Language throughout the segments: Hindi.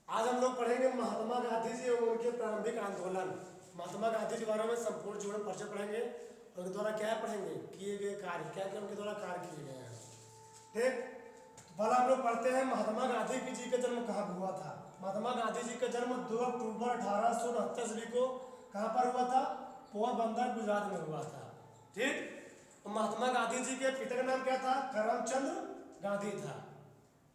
आज हम लोग पढ़ेंगे महात्मा गांधी जी और उनके प्रारंभिक आंदोलन। महात्मा गांधी जी के बारे में संपूर्ण जीवन परिचय पढ़ेंगे। उनके द्वारा क्या पढ़ेंगे, किए गए कार्य, क्या क्या उनके द्वारा कार्य किए गए हैं। ठीक, तो पहला हम लोग पढ़ते हैं महात्मा गांधी जी का जन्म कहाँ हुआ था। महात्मा गांधी जी का जन्म 2 अक्टूबर 1869 को कहाँ पर हुआ था? पोरबंदर, गुजरात में हुआ था। ठीक, तो महात्मा गांधी जी के पिता का नाम क्या था? करमचंद गांधी था।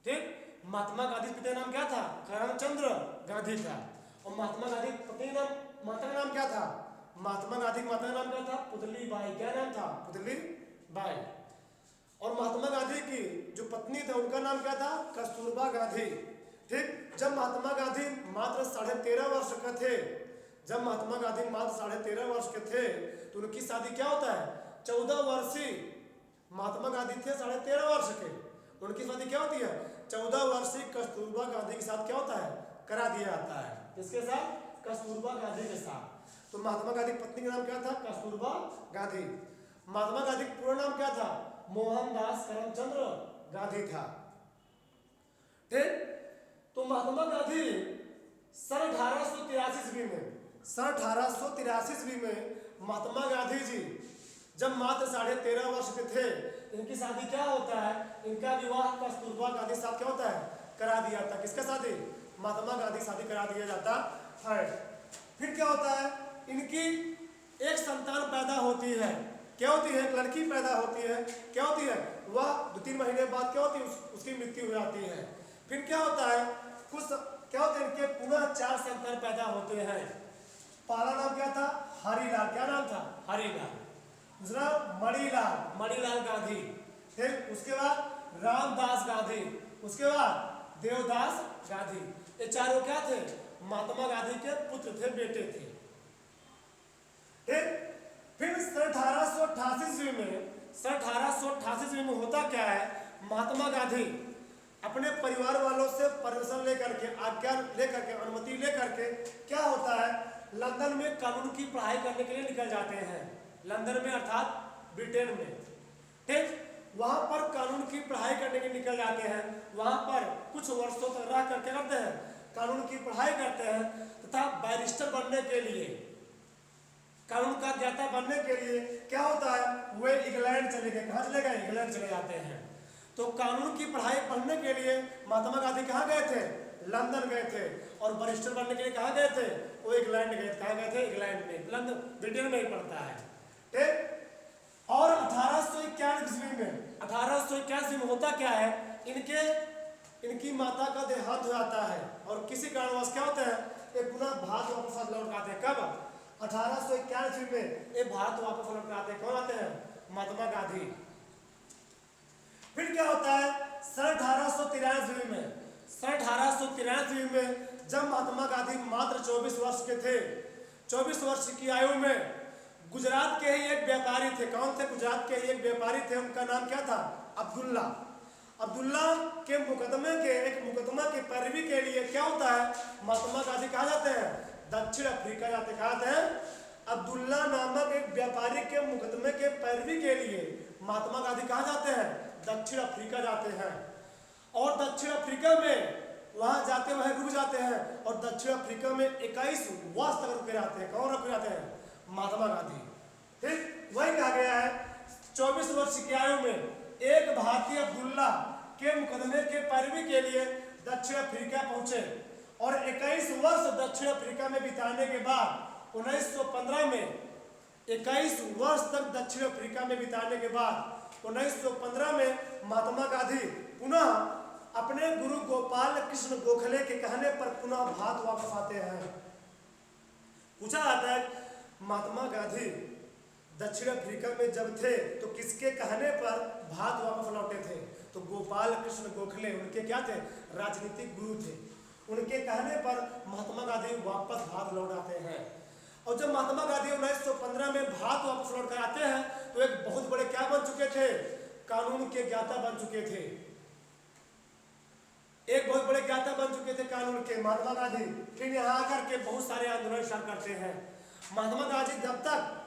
ठीक, महात्मा गांधी के पिता का नाम क्या था? करमचंद गांधी था। और महात्मा गांधी पत्नी नाम, माता का नाम क्या था? महात्मा गांधी की माता का नाम क्या था? पुतली बाई। क्या नाम था? पुतली बाई। और महात्मा गांधी की जो पत्नी थे उनका नाम क्या था? कस्तूरबा गांधी। ठीक, जब महात्मा गांधी मात्र 13.5 वर्ष के थे, जब महात्मा गांधी मात्र 13.5 वर्ष के थे तो उनकी शादी क्या होता है? 14 वर्षीय महात्मा गांधी थे 13.5 वर्ष के, उनकी शादी क्या होती है? 14 वर्षीय कस्तूरबा गांधी के साथ क्या होता है? करा दिया जाता है। किसके साथ? कस्तूरबा गांधी के साथ। तो महात्मा गांधी की पत्नी का नाम क्या था? कस्तूरबा गांधी। महात्मा गांधी का पूरा नाम क्या था? मोहनदास करमचंद गांधी था। ठीक, तो महात्मा गांधी सन 1883 ईस्वी में महात्मा गांधी जी जब मात्र 13.5 वर्ष के थे, इनकी शादी क्या होता है? इनका विवाह कस्तूरबा गांधी साथ क्या होता है? करा दिया था। किसका शादी? महात्मा गांधी की शादी करा दिया जाता है। फिर क्या होता है? इनकी एक संतान पैदा होती है। क्या होती है? एक लड़की पैदा होती है। क्या होती है? वह 2-3 महीने बाद क्या होती है? उसकी मृत्यु हो जाती है। फिर क्या होता है? कुछ क्या होते हैं? इनके पुनः 4 संतान पैदा होते हैं। पहला नाम क्या था? हरिलाल। क्या नाम था? हरिलाल। दूसरा मणिलाल गांधी। फिर उसके बाद रामदास गांधी, उसके बाद देवदास गांधी। ये चारों क्या थे? महात्मा गांधी के पुत्र थे, बेटे थे। ठीक, फिर 1888 में होता क्या है? महात्मा गांधी अपने परिवार वालों से परमिशन लेकर के, आज्ञा लेकर के, अनुमति लेकर के क्या होता है? लंदन में कानून की पढ़ाई करने के लिए निकल जाते हैं। लंदन में अर्थात ब्रिटेन में। ठीक, वहां पर कानून की पढ़ाई करने के निकल जाते हैं। वहां पर कुछ वर्षों तक रह कर क्या करते हैं? कानून की पढ़ाई करते हैं तथा बैरिस्टर बनने के लिए, कानून का ज्ञाता बनने के लिए क्या होता है? वे इंग्लैंड चले गए। कहाँ चले गए? इंग्लैंड चले जाते हैं। तो कानून की पढ़ाई पढ़ने के लिए महात्मा गांधी कहाँ गए थे? लंदन गए थे। और बैरिस्टर बनने के लिए कहाँ गए थे? वो इंग्लैंड गए। कहाँ गए थे? इंग्लैंड में। लंदन ब्रिटेन में ही पड़ता है। ठीक, और 1881 में होता क्या है? इनकी माता का देहांत हो जाता है और किसी कारणवश क्या होता है? ये पुनः भारत वापस लौट आते हैं। कब? 1881 में ये भारत वापस लौट आते हैं। कौन आते हैं? महात्मा गांधी। फिर क्या होता है? सन 1883 में जब महात्मा गांधी मात्र 24 वर्ष के थे, 24 वर्ष की आयु में गुजरात के ही एक व्यापारी थे। कौन थे? गुजरात के ही एक व्यापारी थे। उनका नाम क्या था? अब्दुल्ला के मुकदमा की पैरवी के लिए क्या होता है? महात्मा गांधी कहाँ जाते हैं? दक्षिण अफ्रीका जाते। कहाँ जाते हैं? अब्दुल्ला नामक एक व्यापारी के मुकदमे के पैरवी के लिए महात्मा गांधी कहाँ जाते हैं? दक्षिण अफ्रीका जाते हैं। और दक्षिण अफ्रीका में वहां जाते वह रुक जाते हैं और दक्षिण अफ्रीका में 21 वर्ष तक रुके रहते हैं। कौन रुके रहते हैं? महात्मा गांधी। ठीक, वही कहा गया है 24 वर्ष की आयु में एक भारतीय अब्दुल्ला के मुकदमे के पैरवी के लिए दक्षिण अफ्रीका पहुंचे और 21 वर्ष दक्षिण अफ्रीका में बिताने के बाद 1915 में 21 वर्ष तक दक्षिण अफ्रीका में बिताने के बाद 1915 में महात्मा गांधी पुनः अपने गुरु गोपाल कृष्ण गोखले के कहने पर पुनः भारत वापस आते हैं। पूछा जाता है महात्मा गांधी दक्षिण अफ्रीका में जब थे तो किसके कहने पर भारत वापस लौटे थे? तो गोपाल कृष्ण गोखले उनके क्या थे? राजनीतिक गुरु थे। उनके कहने पर महात्मा गांधी वापस भारत लौट आते हैं। और जब महात्मा गांधी 1915 में भारत वापस लौट कर आते हैं तो एक बहुत बड़े क्या बन चुके थे? कानून के ज्ञाता बन चुके थे। एक बहुत बड़े ज्ञाता बन चुके थे कानून के महात्मा गांधी। फिर यहाँ आकर के बहुत सारे आंदोलन स्टार्ट करते हैं। महात्मा गांधी जब तक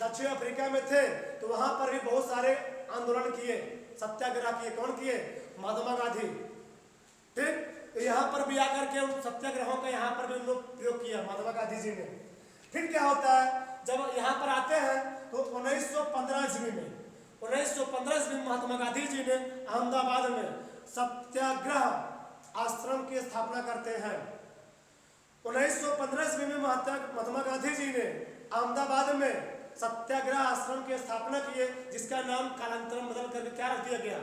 दक्षिण अफ्रीका में थे तो वहां पर भी बहुत सारे आंदोलन किए, सत्याग्रह किए। कौन किए? महात्मा गांधी। ठीक, यहाँ पर भी आकर के उन सत्याग्रहों का यहाँ पर भी उन लोग प्रयोग किया महात्मा गांधी जी ने। फिर क्या होता है, जब यहाँ पर आते हैं तो 1915 ईस्वी में 1915 ईस्वी में महात्मा गांधी जी ने अहमदाबाद में सत्याग्रह आश्रम की स्थापना करते हैं। 1915 ईस्वी में महात्मा गांधी जी ने अहमदाबाद में सत्याग्रह आश्रम की स्थापना किए, जिसका नाम कालांतरम बदल करके क्या रख दिया गया,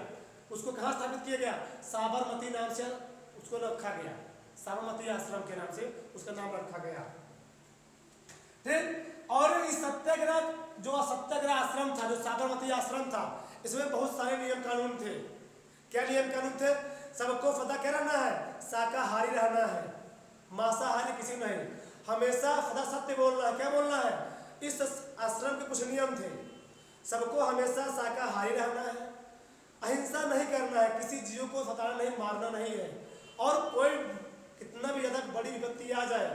उसको कहाँ स्थापित किया गया, साबरमती नाम से उसको रखा गया, साबरमती आश्रम के नाम से उसका नाम रखा गया। ठीक, और इस सत्याग्रह जो सत्याग्रह आश्रम था, जो साबरमती आश्रम था, इसमें बहुत सारे नियम कानून थे। क्या नियम कानून थे, सबको सदा क्या रहना है, शाकाहारी रहना है, मांसाहारी किसी नहीं, हमेशा सदा सत्य बोलना है। क्या बोलना है, इस आश्रम के कुछ नियम थे, सबको हमेशा शाकाहारी रहना है, अहिंसा नहीं करना है, किसी जीव को सताना नहीं, मारना नहीं है, और कोई कितना भी ज्यादा बड़ी विपत्ति आ जाए,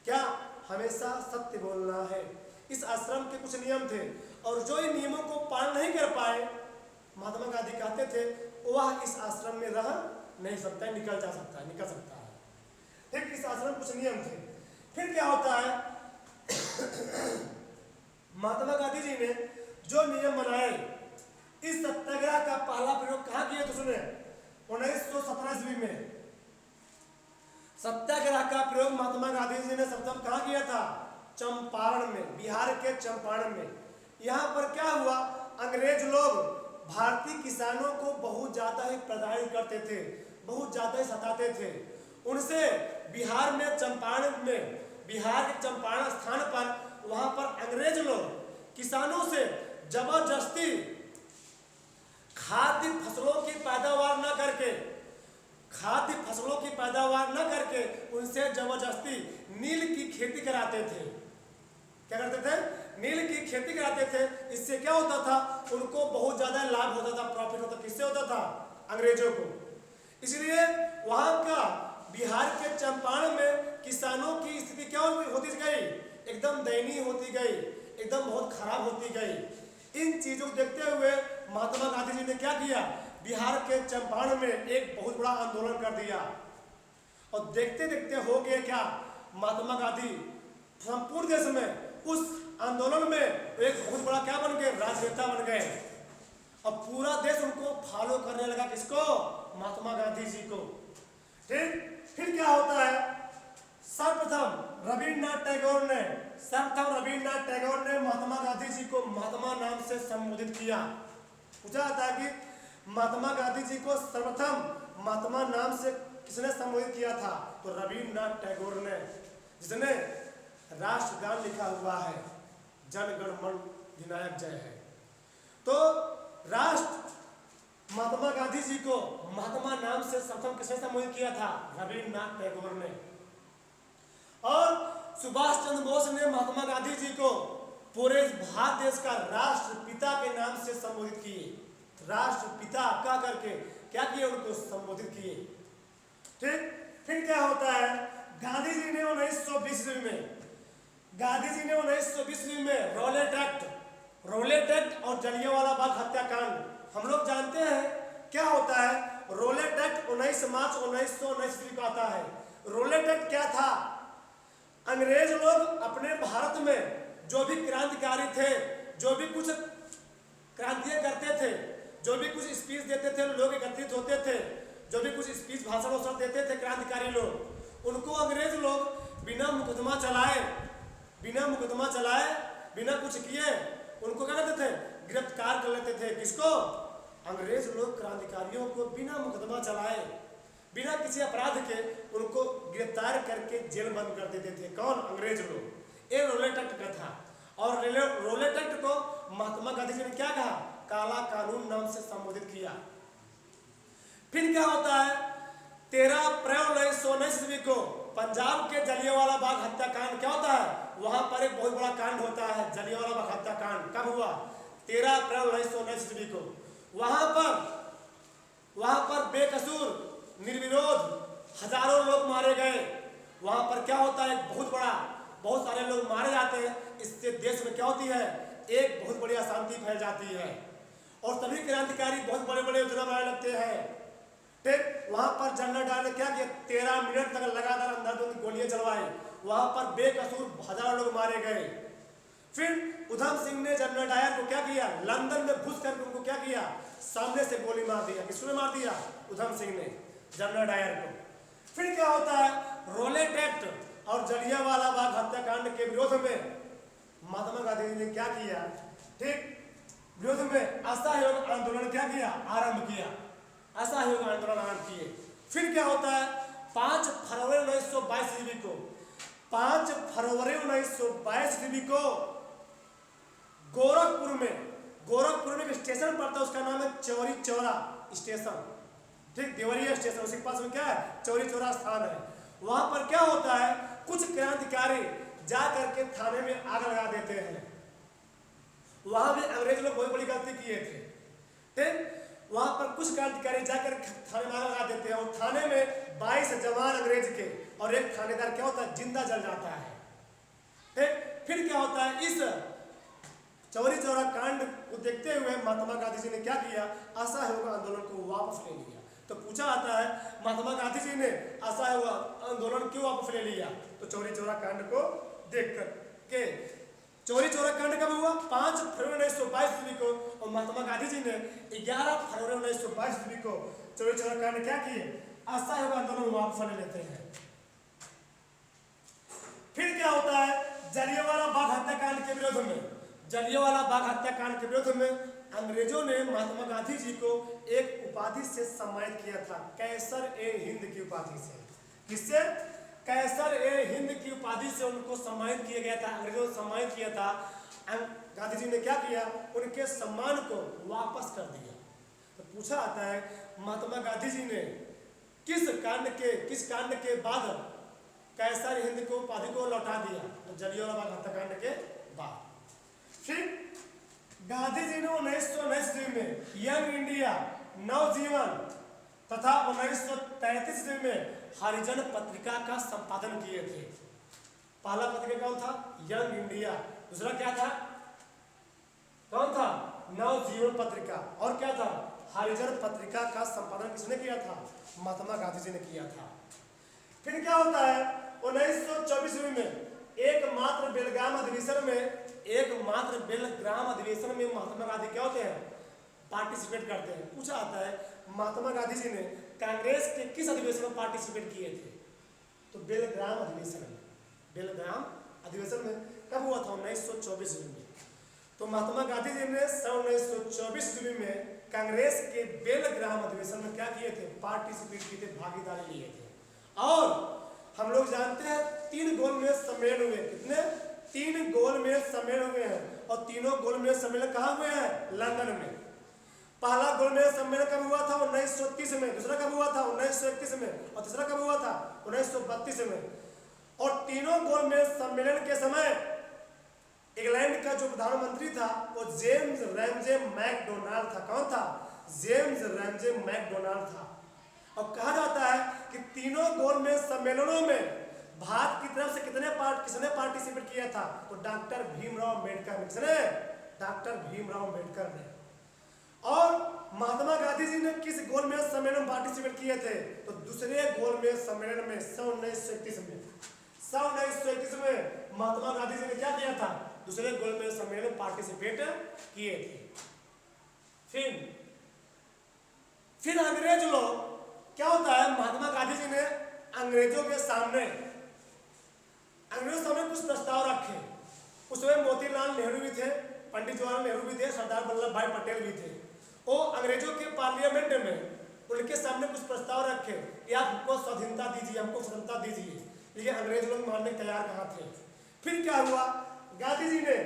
क्या हमेशा सत्य बोलना है। इस आश्रम के कुछ नियम थे, और जो इन नियमों को पालन नहीं कर पाए, महात्मा गांधी कहते थे वह इस आश्रम में रह नहीं सकता है, निकल सकता है। ठीक, इस आश्रम कुछ नियम थे। फिर क्या होता है, महात्मा गांधी जी ने जो नियम बनाए, इस सत्याग्रह का पहला प्रयोग कहाँ किया तो सुने, 1917 ईस्वी में सत्याग्रह का प्रयोग महात्मा गांधी जी ने सर्वप्रथम कहाँ किया था, चंपारण में, बिहार के चंपारण में। यहाँ पर क्या हुआ, अंग्रेज लोग भारतीय किसानों को बहुत ज्यादा ही प्रताड़ित करते थे, बहुत ज्यादा ही सताते थे। उनसे बिहार में चंपारण में, बिहार के चंपारण स्थान पर, वहां पर अंग्रेज लोग किसानों से जबरदस्ती खाद्य फसलों की पैदावार न करके उनसे जबरदस्ती नील की खेती कराते थे। क्या करते थे, नील की खेती कराते थे। इससे क्या होता था, उनको बहुत ज्यादा लाभ होता था, प्रॉफिट होता। किससे होता था, अंग्रेजों को। इसलिए वहां का बिहार के चंपारण में किसानों की स्थिति क्या होती गई, एकदम दयनीय होती गई, एकदम बहुत खराब होती गई। इन चीजों को देखते हुए महात्मा गांधी जी ने क्या किया, बिहार के चंपारण में एक बहुत बड़ा आंदोलन कर दिया, और देखते देखते हो गया क्या, महात्मा गांधी संपूर्ण देश में उस आंदोलन में एक बहुत बड़ा क्या बन गए, राजनेता बन गए। अब पूरा देश उनको फॉलो करने लगा, किसको, महात्मा गांधी जी को। ठीक, फिर क्या होता है, सर्वप्रथम रविन्द्रनाथ टैगोर ने महात्मा गांधी जी को महात्मा नाम से संबोधित किया। पूछा था कि महात्मा गांधी जी को सर्वप्रथम महात्मा नाम से किसने संबोधित किया था, तो रविन्द्रनाथ टैगोर ने, जिसने राष्ट्रगान लिखा हुआ है, जन गण मन अधिनायक जय है। तो महात्मा गांधी जी को महात्मा नाम से सर्वप्रथम किसने संबोधित किया था, रविन्द्रनाथ टैगोर ने। और सुभाष चंद्र बोस ने महात्मा गांधी जी को पूरे भारत देश का राष्ट्रपिता के नाम से संबोधित किए, राष्ट्रपिता कह करके क्या किए, उनको संबोधित किए। ठीक, फिर क्या होता है, गांधी जी ने 1920 में रोलेट एक्ट और जलियांवाला बाग हत्याकांड, हम लोग जानते हैं क्या होता है। रोलेट एक्ट 19 मार्च 1919 को आता है। रोलेट एक्ट क्या था, अंग्रेज लोग अपने भारत में जो भी क्रांतिकारी थे, जो भी कुछ क्रांतियां करते थे, जो भी कुछ स्पीच देते थे, लोग एकत्रित होते थे, जो भी कुछ स्पीच भाषण देते थे क्रांतिकारी लोग, उनको अंग्रेज लोग बिना मुकदमा चलाए, बिना कुछ किए उनको क्या करते थे, गिरफ्तार कर लेते थे। किसको, अंग्रेज लोग क्रांतिकारियों को बिना मुकदमा चलाए, बिना किसी अपराध के उनको गिरफ्तार करके जेल बंद कर देते थे। कौन, अंग्रेज लोग। ये रोलेट एक्ट का था, और रोलेट एक्ट को महात्मा गांधी जी ने क्या कहा, काला कानून नाम से संबोधित किया। फिर क्या होता है, 13 अप्रैल 1919 ईस्वी को पंजाब के जलियांवाला बाग हत्याकांड क्या होता है, वहां पर एक बहुत बड़ा कांड होता है, जलियांवाला बाग हत्याकांड। कब हुआ, 13 अप्रैल 1919 ईस्वी को। वहां पर बेकसूर निर्विरोध हजारों लोग मारे गए। वहां पर क्या होता है, बहुत सारे लोग मारे जाते हैं। इससे देश में क्या होती है, एक बहुत बड़ी अशांति फैल जाती है, और सभी क्रांतिकारी बहुत बड़े बड़े योजना बनाने लगते हैं। ठीक, वहां पर जनरल डायर ने क्या किया, 13 मिनट तक लगातार अंधाधुंध गोलियां चलवाई। वहां पर बेकसूर हजारों लोग मारे गए। फिर उधम सिंह ने जनरल डायर को क्या किया, लंदन में घुस कर उनको क्या किया, सामने से गोली मार दिया। किसने मार दिया, उधम सिंह ने जनरल डायर को। फिर क्या होता है, रोलेट एक्ट और जलियांवाला बाग हत्याकांड के विरोध में महात्मा गांधी जी ने क्या किया, ठीक, विरोध में असहयोग आंदोलन क्या किया, आरंभ किया, असहयोग आंदोलन आरंभ किए। फिर क्या होता है, 5 फरवरी 1922 ईस्वी को 5 फरवरी 1922 ईस्वी को गोरखपुर में एक स्टेशन पड़ता है, उसका नाम है चौरी चौरा स्टेशन, ठीक, देवरिया स्टेशन, उसके पास में क्या है, चौरी चौरा स्थान है। वहां पर क्या होता है, कुछ क्रांतिकारी जा करके थाने में आग लगा देते हैं। वहां भी अंग्रेज लोग बहुत बड़ी गलती किए थे, ठीक, वहां पर कुछ क्रांतिकारी जाकर थाने में आग लगा देते हैं और थाने में 22 जवान अंग्रेज के और एक थानेदार क्या होता है, जिंदा जल जाता है, ठीक। फिर क्या होता है, इस चौरी चौरा कांड को देखते हुए महात्मा गांधी जी ने क्या किया, असहयोग आंदोलन को वापस ले लिया। तो पूछा आता है, महात्मा गांधी जी ने असहयोग आंदोलन क्यों वापस ले लिया, तो चौरी चौरा कांड को देख कर के। चौरी चौरा कांड कब हुआ, 5 फरवरी 1922 ईस्वी को, और महात्मा गांधी जी ने 11 फरवरी 1922 ईस्वी को चौरी चौरा कांड क्या किए, असहयोग आंदोलन वापस ले लेते हैं। फिर क्या होता है, जलियांवाला बाग हत्याकांड के विरोध में, जलियांवाला बाग हत्याकांड के विरोध में अंग्रेजों ने महात्मा गांधी जी को एक उपाधि से सम्मानित किया था, कैसर-ए-हिंद की उपाधि से। किससे, कैसर-ए-हिंद की उपाधि से उनको सम्मानित किया गया था, अंग्रेजों ने सम्मानित किया था। गांधी जी ने क्या किया, उनके सम्मान को वापस कर दिया। तो पूछा आता है, महात्मा गांधी जी ने किस कांड के बाद कैसर-ए-हिंद को उपाधि को लौटा दिया, तो जलियांवाला बाग हत्याकांड के बाद। फिर गांधी जी ने 1919 ईस्वी में यंग इंडिया नवजीवन तथा 1933 ईस्वी में हरिजन पत्रिका का संपादन किए थे। पहला पत्रिका कौन था, यंग इंडिया, दूसरा क्या था, कौन था, नवजीवन पत्रिका, और क्या था, हरिजन पत्रिका का संपादन किसने किया था, महात्मा गांधी जी ने किया था। फिर क्या होता है, 1924 ईस्वी में एकमात्र बेलगाम अधिवेशन में महात्मा गांधी क्या होते हैं, पार्टिसिपेट करते हैं। पूछा आता है, महात्मा गांधी जी ने कांग्रेस के किस अधिवेशन में पार्टिसिपेट किए थे, तो बेलग्राम अधिवेशन में। बेलग्राम अधिवेशन में कब हुआ था, 1924 ईस्वी में। तो महात्मा गांधी जी ने 1924 ईस्वी में कांग्रेस के बेलग्राम अधिवेशन में क्या किए थे, पार्टिसिपेट किए थे, भागीदारी लिए थे। और हम लोग जानते हैं 3 गोलमेज सम्मेलन हुए, कितने, 3 गोलमेज सम्मेलन हुए हैं, और तीनों गोलमेज सम्मेलन कहाँ हुए हैं, लंदन में। पहला गोलमेज सम्मेलन कब हुआ था, 1930 में, दूसरा कब हुआ था, 1931 में, और तीसरा कब हुआ था, 1932 में। और तीनों गोलमेज सम्मेलन के समय इंग्लैंड का जो प्रधानमंत्री था वो जेम्स रैमजे मैकडोनाल्ड था। कौन था, जेम्स रैमजे मैकडोनाल्ड था। और कहा जाता है कि तीनों गोलमेज सम्मेलनों में भारत की तरफ से किसने पार्टिसिपेट किया था, तो डॉक्टर भीमराव अम्बेडकर ने। किसने, डॉक्टर भीमराव अम्बेडकर ने। और महात्मा गांधी जी ने किस गोलमेज सम्मेलन में पार्टिसिपेट किए थे, तो दूसरे गोलमेज सम्मेलन में 1931 में महात्मा गांधी जी ने क्या किया था, दूसरे गोलमेज सम्मेलन में पार्टिसिपेट किए थे। फिर अंग्रेज लोग क्या होता है, महात्मा गांधी जी ने अंग्रेजों के सामने कुछ प्रस्ताव रखे। उसमें मोतीलाल नेहरू भी थे, पंडित जवाहरलाल नेहरू भी थे, सरदार वल्लभ भाई पटेल भी थे। वो अंग्रेजों के पार्लियामेंट में उनके सामने कुछ प्रस्ताव रखे कि आप हमको स्वाधीनता दीजिए, हमको स्वतंत्रता दीजिए, लेकिन अंग्रेज लोग मानने तैयार कहाँ थे। फिर क्या हुआ, गांधी जी ने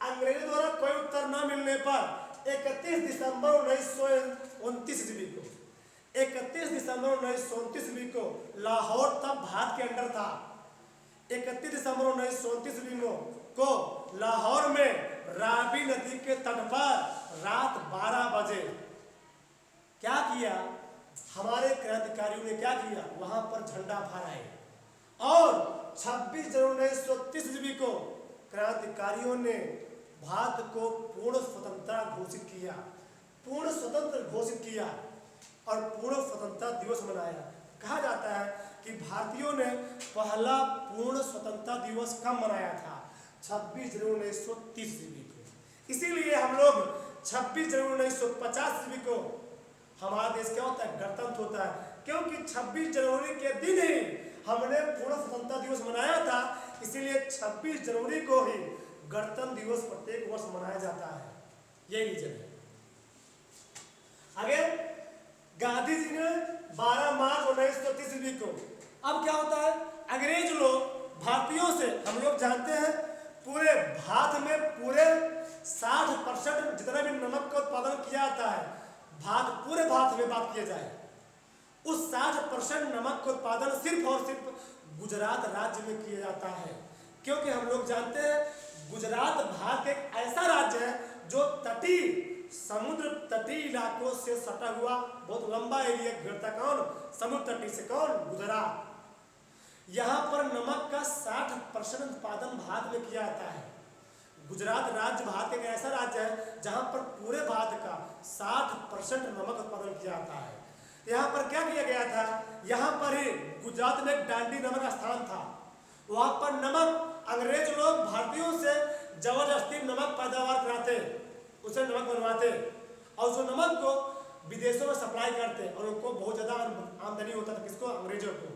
अंग्रेजों द्वारा कोई उत्तर न मिलने पर 31 दिसंबर 1929 ईस्वी को 31 दिसंबर 1929 ईस्वी को लाहौर तब भारत के अंडर था। 31 दिसंबर 1929 ईस्वी को लाहौर में रावी नदी के तट पर रात 12 बजे क्या किया, हमारे क्रांतिकारियों ने क्या किया, वहां पर झंडा फहराए। और 26 जनवरी 1930 ईस्वी को क्रांतिकारियों ने भारत को पूर्ण स्वतंत्र घोषित किया। और पूर्ण स्वतंत्रता दिवस मनाया। कहा जाता है कि भारतीयों ने पहला पूर्ण स्वतंत्रता दिवस कब मनाया था? 26 जनवरी 1930 ईस्वी को। इसीलिए हम लोग 26 जनवरी 1950 ईस्वी को हमारा देश क्या होता है? गणतंत्र होता है, क्योंकि 26 जनवरी के दिन ही हमने पूर्ण स्वतंत्रता दिवस मनाया था। इसीलिए 26 जनवरी को ही गणतंत्र दिवस प्रत्येक वर्ष मनाया जाता है। यही रीजन है। आगे गांधी जी ने 12 मार्च 1930 ईस्वी को, अब क्या होता है? अंग्रेज लोग भारतीयों से, हम लोग जानते हैं पूरे भारत में पूरे 60% जितना भी नमक का उत्पादन किया जाता है, पूरे भारत में बात किया जाए, उस 60% नमक का उत्पादन सिर्फ और सिर्फ गुजरात राज्य में किया जाता है। क्योंकि हम लोग जानते हैं गुजरात भारत एक ऐसा राज्य है जो समुद्र तटीय इलाकों से सटा हुआ बहुत लंबा एरिया घेरता। कौन? समुद्र तटीय से कौन? गुजरात। यहाँ पर नमक का 60% उत्पादन भारत में किया जाता है। गुजरात राज्य भारत एक ऐसा राज्य है जहाँ पर पूरे भारत का 60% नमक उत्पादन किया जाता है। यहाँ पर क्या किया गया था? यहाँ पर ही गुजरात में डांडी नमक स्थान था। वहाँ पर नमक अंग्रेज लोग भारतीयों से जबरदस्ती नमक पैदावार कराते, उसे नमक बनवाते और उस नमक को विदेशों में सप्लाई करते और उनको बहुत ज्यादा आमदनी होता था। किसको? अंग्रेजों को।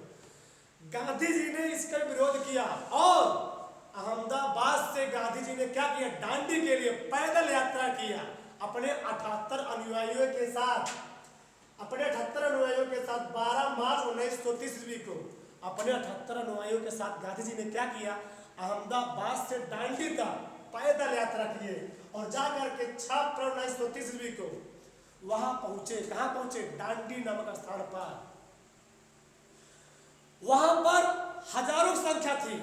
गांधी जी ने इसका विरोध किया और अहमदाबाद से गांधी जी ने क्या किया? दांडी के लिए पैदल यात्रा किया अपने 78 अनुयायियों के साथ। 12 मार्च 1930 ईस्वी को अपने 78 अनुयायियों के साथ गांधी जी ने क्या किया? अहमदाबाद से दांडी तक पैदल यात्रा किए और जाकर के 6 अप्रैल 1930 ईस्वी को वहां पहुंचे। कहां पहुंचे? दांडी नामक स्थान पर। वहां पर हजारों की संख्या थी।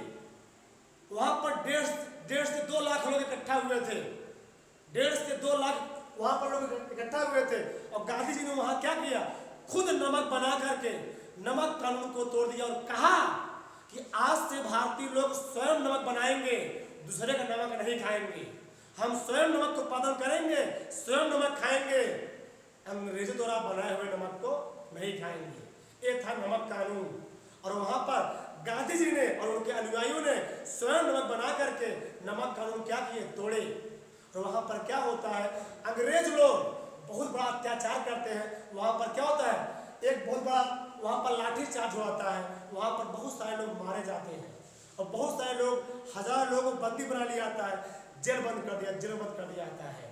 वहां पर 1.5 से 2 लाख लोग इकट्ठा हुए थे। 1.5 से 2 लाख वहां पर लोग इकट्ठा हुए थे और गांधी जी ने वहां क्या किया? खुद नमक बना करके नमक कानून को तोड़ दिया और कहा कि आज से भारतीय लोग स्वयं नमक बनाएंगे, दूसरे का नमक नहीं खाएंगे। हम स्वयं नमक को उत्पादन करेंगे, स्वयं नमक खाएंगे, अंग्रेजों द्वारा बनाए हुए नमक को नहीं खाएंगे। ये था नमक कानून। और वहां पर गांधी जी ने और उनके अनुयायियों ने स्वयं नमक बना करके नमक कानून क्या किए? तोड़े। और वहां पर क्या होता है? अंग्रेज लोग बहुत बड़ा अत्याचार करते हैं। वहां पर क्या होता है? एक बहुत बड़ा वहां पर लाठी चार्ज होता है। वहां पर बहुत सारे लोग मारे जाते हैं और बहुत सारे लोग, 1000 लोगों को बंदी बना लिया जाता है, जेल बंद कर दिया जाता है।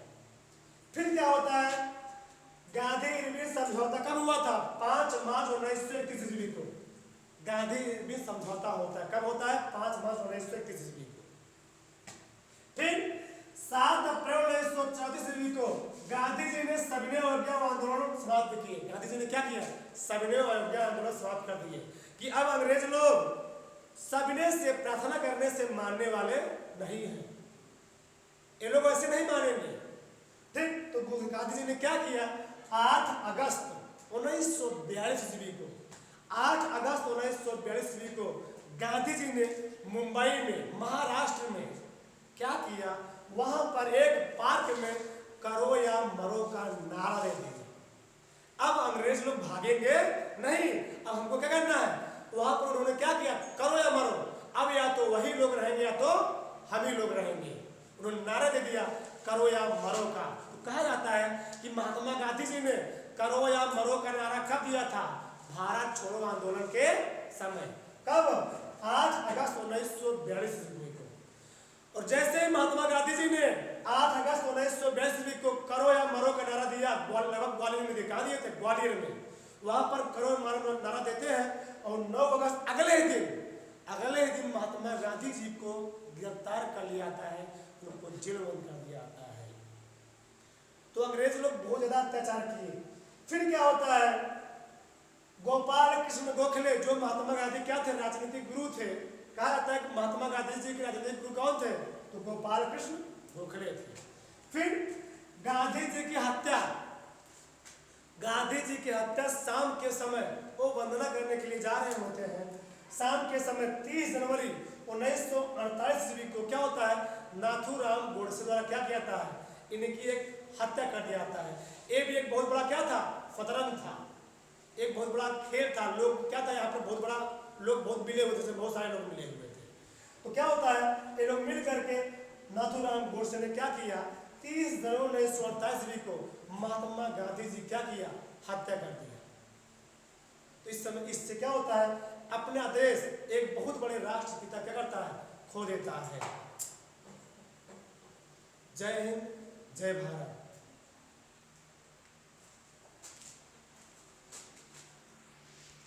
फिर क्या होता है? गांधी इरविन समझौता कब हुआ था? 5 मार्च 1931 ईस्वी को गांधी इरविन समझौता होता है। कब होता है? 5 मार्च 1931 ईस्वी को। फिर 7 अप्रैल 1934 ईस्वी को गांधी जी ने सविनय अवज्ञा आंदोलन समाप्त किए। गांधी जी ने क्या किया? सविनय अवज्ञा आंदोलन समाप्त कर दिए कि अब अंग्रेज लोग सविनय से, प्रार्थना करने से मानने वाले नहीं हैं। ये लोग ऐसे नहीं मानेंगे। ठीक, तो गांधी जी ने क्या किया? 8 अगस्त 1942 ईस्वी को 8 अगस्त 1942 ईस्वी को गांधी जी ने मुंबई में, महाराष्ट्र में क्या किया? वहां पर एक पार्क में करो या मरो का नारा दे दिया। अब अंग्रेज लोग भागेंगे नहीं, अब हमको क्या करना है? वहां पर उन्होंने क्या किया? करो या मरो। अब या तो वही लोग रहेंगे या तो हम ही लोग रहेंगे। उन्होंने नारा दे दिया करो या मरो का। तो कहा जाता है कि महात्मा गांधी जी ने करो या मरो का नारा कब दिया था? भारत छोड़ो आंदोलन के समय। कब? 8 अगस्त 1942 ईस्वी को। और जैसे ही महात्मा गांधी जी ने 8 अगस्त 1942 ईस्वी को करो या मरो का नारा दिया, लगभग ग्वालियर में दिखा दिए थे। ग्वालियर में वहां पर करो मरो नारा देते हैं और 9 अगस्त अगले ही दिन महात्मा गांधी जी को गिरफ्तार कर लिया जाता है, उनको जेल बंद कर दिया जाता है। तो अंग्रेज लोग बहुत ज्यादा अत्याचार किए। फिर क्या होता है? गोपाल कृष्ण गोखले, जो महात्मा गांधी क्या थे? राजनीतिक गुरु थे। कहा जाता है कि महात्मा गांधी जी के राजनीतिक गुरु कौन थे? तो गोपाल कृष्ण गोखले थे। फिर गांधी जी की हत्या शाम के समय, वो वंदना करने के लिए जा रहे होते हैं। शाम के समय 30 जनवरी 1948 ईस्वी को क्या होता है? नाथूराम गोडसे द्वारा क्या किया जाता है? इनकी एक हत्या कर दिया जाता है। ये भी एक बहुत बड़ा क्या था? फतरंग था। एक बहुत बड़ा खेल था। लोग क्या था, यहाँ पर बहुत बड़ा लोग बहुत मिले हुए थे, बहुत सारे लोग मिले हुए थे। तो क्या होता है, ये लोग मिल करके नाथूराम गोडसे ने क्या किया, 30 जनों ने 28 को महात्मा गांधी जी क्या किया, हत्या कर दिया। तो इस समय इससे क्या होता है, अपना देश एक बहुत बड़े राष्ट्रपिता क्या करता है, खो देता है। जय हिंद, जय भारत।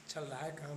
चल रहा है काम।